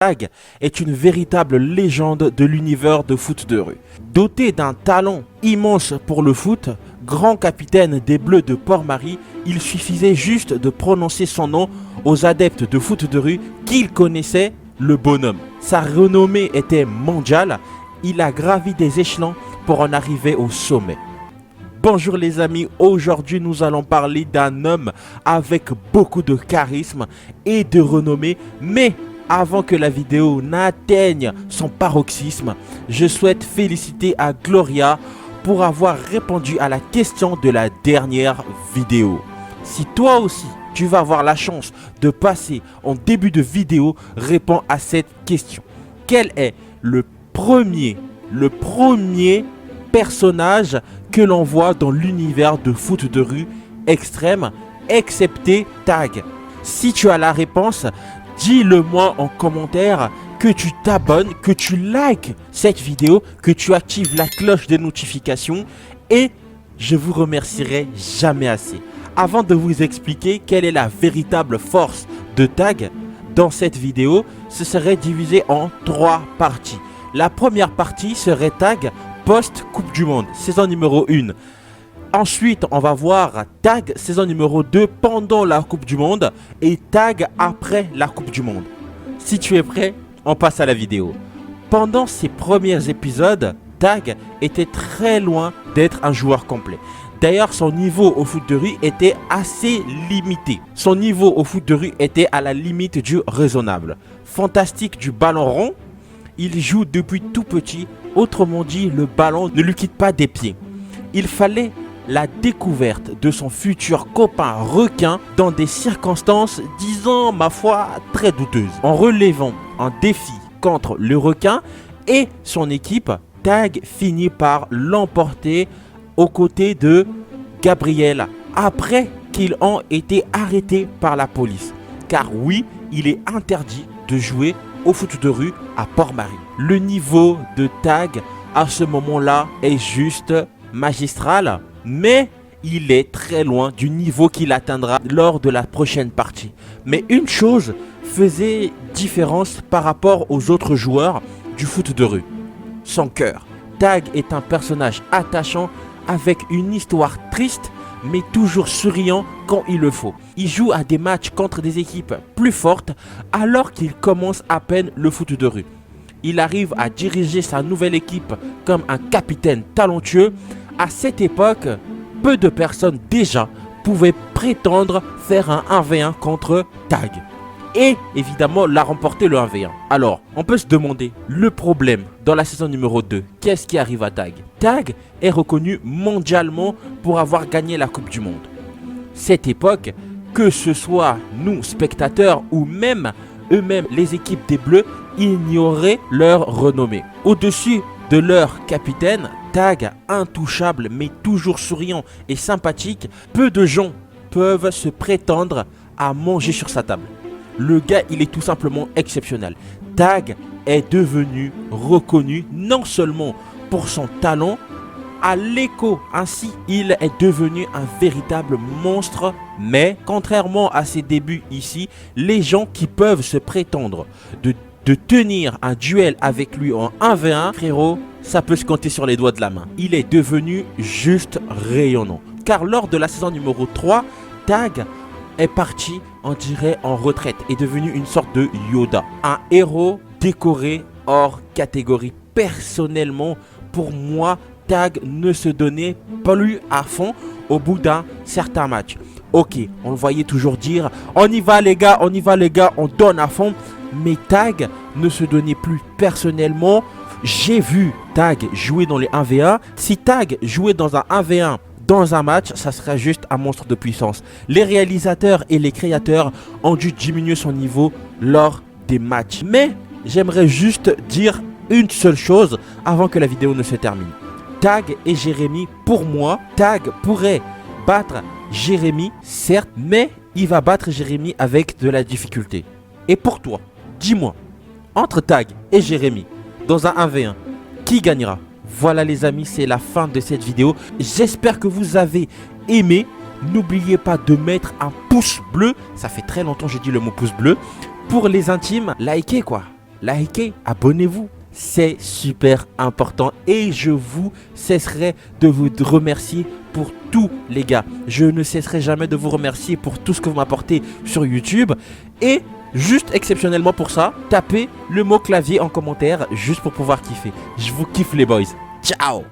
Tag est une véritable légende de l'univers de foot de rue. Doté d'un talent immense pour le foot, grand capitaine des Bleus de Port-Marie, il suffisait juste de prononcer son nom aux adeptes de foot de rue qu'ils connaissaient le bonhomme. Sa renommée était mondiale, il a gravi des échelons pour en arriver au sommet. Bonjour les amis, aujourd'hui nous allons parler d'un homme avec beaucoup de charisme et de renommée, mais avant que la vidéo n'atteigne son paroxysme, je souhaite féliciter à Gloria pour avoir répondu à la question de la dernière vidéo. Si toi aussi tu vas avoir la chance de passer en début de vidéo, réponds à cette question. Quel est le premier personnage que l'on voit dans l'univers de foot de rue extrême, excepté Tag? Si tu as la réponse, dis-le moi en commentaire, que tu t'abonnes, que tu likes cette vidéo, que tu actives la cloche des notifications et je vous remercierai jamais assez. Avant de vous expliquer quelle est la véritable force de Tag, dans cette vidéo, ce serait divisé en 3 parties. La première partie serait Tag post-Coupe du Monde, saison numéro 1. Ensuite, on va voir Tag saison numéro 2 pendant la Coupe du Monde et Tag après la Coupe du Monde. Si tu es prêt, on passe à la vidéo. Pendant ces premiers épisodes, Tag était très loin d'être un joueur complet. D'ailleurs, son niveau au foot de rue était assez limité. Son niveau au foot de rue était à la limite du raisonnable. Fantastique du ballon rond, il joue depuis tout petit. Autrement dit, le ballon ne lui quitte pas des pieds. Il fallait la découverte de son futur copain requin dans des circonstances, disons ma foi, très douteuses. En relevant un défi contre le requin et son équipe, Tag finit par l'emporter aux côtés de Gabriel après qu'ils ont été arrêtés par la police. Car oui, il est interdit de jouer au foot de rue à Port-Marie. Le niveau de Tag à ce moment-là est juste magistral, mais il est très loin du niveau qu'il atteindra lors de la prochaine partie. Mais une chose faisait différence par rapport aux autres joueurs du foot de rue: son cœur. Tag est un personnage attachant avec une histoire triste mais toujours souriant quand il le faut. Il joue à des matchs contre des équipes plus fortes alors qu'il commence à peine le foot de rue. Il arrive à diriger sa nouvelle équipe comme un capitaine talentueux. À cette époque, peu de personnes déjà pouvaient prétendre faire un 1v1 contre Tag. Et évidemment la remporter le 1v1. Alors, on peut se demander, le problème dans la saison numéro 2, qu'est-ce qui arrive à Tag? Tag est reconnu mondialement pour avoir gagné la Coupe du Monde. Cette époque, que ce soit nous, spectateurs, ou même eux-mêmes, les équipes des Bleus, ignoraient leur renommée. Au-dessus de leur capitaine, Tag, intouchable mais toujours souriant et sympathique, peu de gens peuvent se prétendre à manger sur sa table. Le gars, il est tout simplement exceptionnel. Tag est devenu reconnu non seulement pour son talent, à l'écho, ainsi il est devenu un véritable monstre. Mais contrairement à ses débuts ici, les gens qui peuvent se prétendre de tenir un duel avec lui en 1v1, frérot, ça peut se compter sur les doigts de la main. Il est devenu juste rayonnant. Car lors de la saison numéro 3, Tag est parti, on dirait, en retraite, est devenu une sorte de Yoda. Un héros décoré hors catégorie. Personnellement, pour moi, Tag ne se donnait plus à fond au bout d'un certain match. Ok, on le voyait toujours dire, on y va les gars, on donne à fond. Mais Tag ne se donnait plus personnellement. J'ai vu Tag jouer dans les 1v1. Si Tag jouait dans un 1v1 dans un match, ça serait juste un monstre de puissance. Les réalisateurs et les créateurs ont dû diminuer son niveau lors des matchs. Mais j'aimerais juste dire une seule chose avant que la vidéo ne se termine. Tag et Jérémy, pour moi, Tag pourrait battre Jérémy, certes, mais il va battre Jérémy avec de la difficulté. Et pour toi, dis-moi, entre Tag et Jérémy, dans un 1v1, qui gagnera? Voilà les amis, c'est la fin de cette vidéo. J'espère que vous avez aimé. N'oubliez pas de mettre un pouce bleu. Ça fait très longtemps que j'ai dit le mot pouce bleu. Pour les intimes, likez quoi. likez, abonnez-vous. C'est super important et je vous cesserai de vous remercier pour tout, les gars. Je ne cesserai jamais de vous remercier pour tout ce que vous m'apportez sur YouTube. Et juste exceptionnellement pour ça, tapez le mot clavier en commentaire juste pour pouvoir kiffer. Je vous kiffe les boys. Ciao.